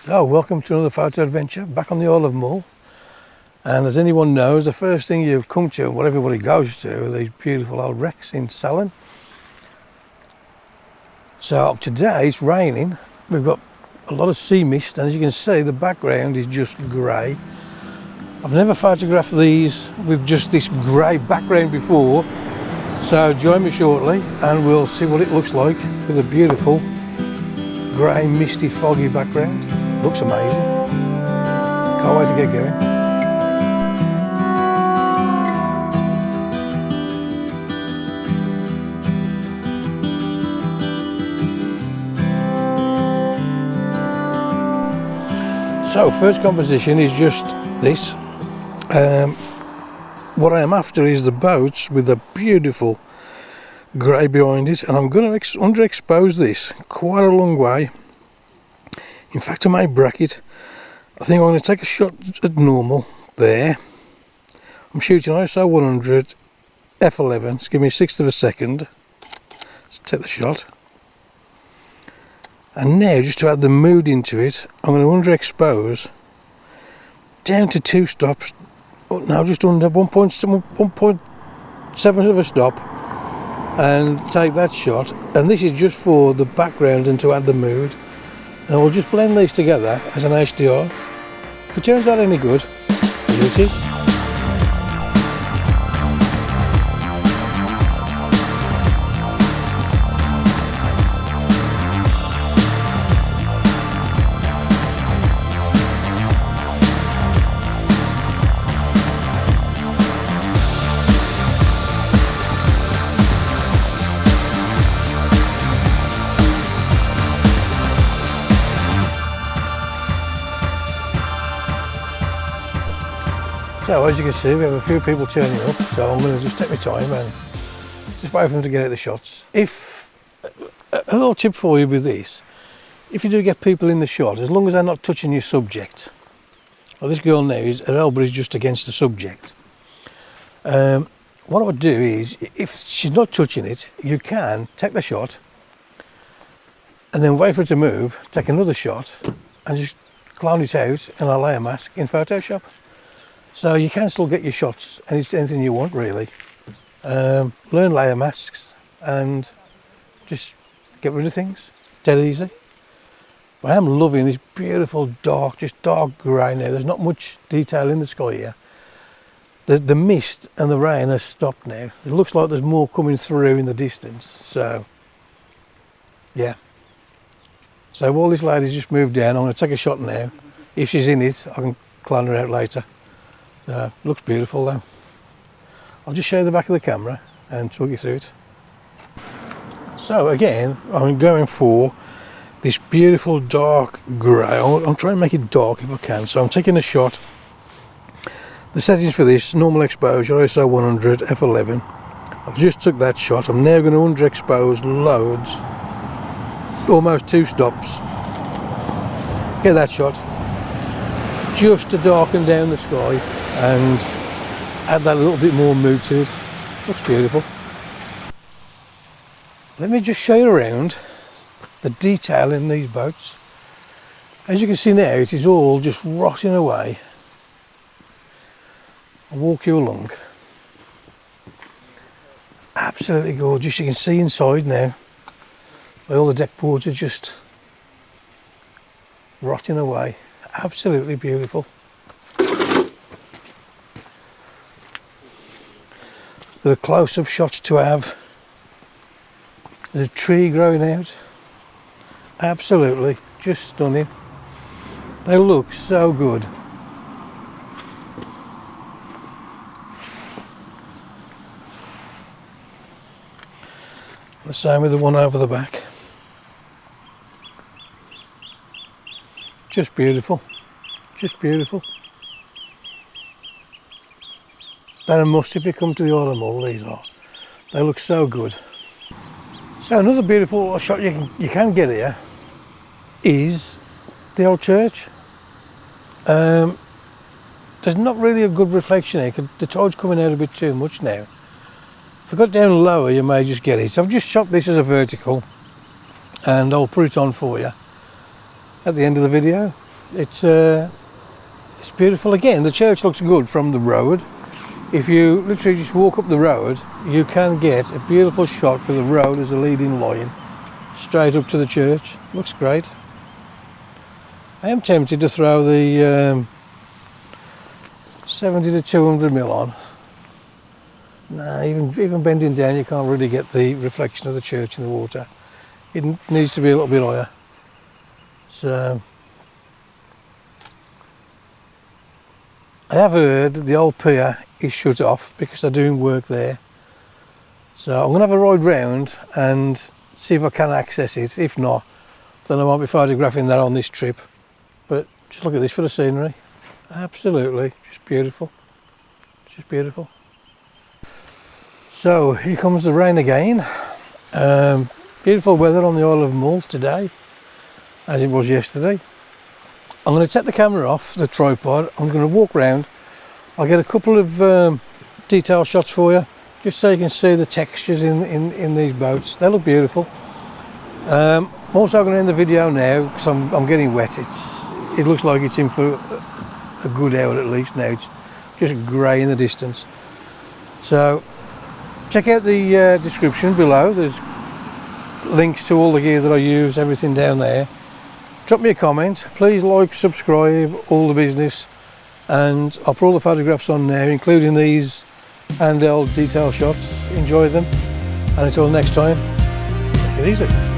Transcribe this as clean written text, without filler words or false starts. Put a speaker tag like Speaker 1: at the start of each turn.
Speaker 1: So, welcome to another photo adventure back on the Isle of Mull. And as anyone knows, the first thing you come to, and what everybody goes to, are these beautiful old wrecks in Salon. So today it's raining, we've got a lot of sea mist, and as you can see the background is just grey. I've never photographed these with just this grey background before, so join me shortly and we'll see what it looks like with a beautiful grey, misty, foggy background. Looks amazing. Can't wait to get going. So first composition is just this. What I am after is the boats with the beautiful grey behind it, and I'm going to underexpose this quite a long way. In fact, I may bracket. I think I'm going to take a shot at normal there. I'm shooting ISO 100 f11. It's giving me 1/6 of a second. Let's take the shot. And now, just to add the mood into it, I'm going to underexpose down to 2 stops. Oh, no, just under 1.7 of a stop, and take that shot. And this is just for the background and to add the mood. And I'll just blend these together as an HDR. If it turns out any good, beauty. So as you can see, we have a few people turning up, so I'm going to just take my time and just wait for them to get out the shots. If a little tip for you with this, if you do get people in the shot, as long as they're not touching your subject, well, this girl now, her elbow is just against the subject. What I would do is, if she's not touching it, you can take the shot and then wait for it to move, take another shot and just clone it out in a layer mask in Photoshop. So you can still get your shots, anything you want really. Learn layer masks and just get rid of things, dead easy. But I am loving this beautiful dark, just dark grey now. There's not much detail in the sky here. The mist and the rain has stopped now. It looks like there's more coming through in the distance. So yeah. So while this lady's just moved down, I'm going to take a shot now. If she's in it, I can clone her out later. Looks beautiful though. I'll just show you the back of the camera and talk you through it. So again, I'm going for this beautiful dark grey. I'm trying to make it dark if I can. So I'm taking a shot. The settings for this, normal exposure, ISO 100 f11. I've just took that shot. I'm now going to underexpose loads, almost 2 stops. Get that shot, just to darken down the sky and add that little bit more mood to it. Looks beautiful. Let me just show you around the detail in these boats. As you can see now, it is all just rotting away. I'll walk you along. Absolutely gorgeous. You can see inside now where all the deck boards are just rotting away. Absolutely beautiful. The close-up shots to have. There's a tree growing out. Absolutely just stunning. They look so good. The same with the one over the back. Just beautiful. Just beautiful. They're a must if you come to the Isle of Mull, these are. They look so good. So another beautiful shot you can get here is the old church. There's not really a good reflection here because the tide's coming out a bit too much now. If I got down lower, you may just get it. So I've just shot this as a vertical and I'll put it on for you at the end of the video. It's beautiful. Again, the church looks good from the road. If you literally just walk up the road, you can get a beautiful shot with the road as a leading line straight up to the church. Looks great. I am tempted to throw the 70 to 200mm on. Nah, even bending down, you can't really get the reflection of the church in the water. It needs to be a little bit higher. So I have heard that the old pier is shut off because they're doing work there. So I'm going to have a ride round and see if I can access it. If not, then I might be photographing that on this trip. But just look at this for the scenery. Absolutely, just beautiful. Just beautiful. So here comes the rain again. Beautiful weather on the Isle of Mull today, as it was yesterday. I'm going to take the camera off the tripod. I'm going to walk around. I'll get a couple of detail shots for you, just so you can see the textures in these boats. They look beautiful. I'm also going to end the video now because I'm getting wet. It looks like it's in for a good hour at least now. It's just grey in the distance. So check out the description below. There's links to all the gear that I use, everything down there. Drop me a comment, please like, subscribe, all the business, and I'll put all the photographs on there, including these handheld detail shots. Enjoy them, and until next time, take it easy.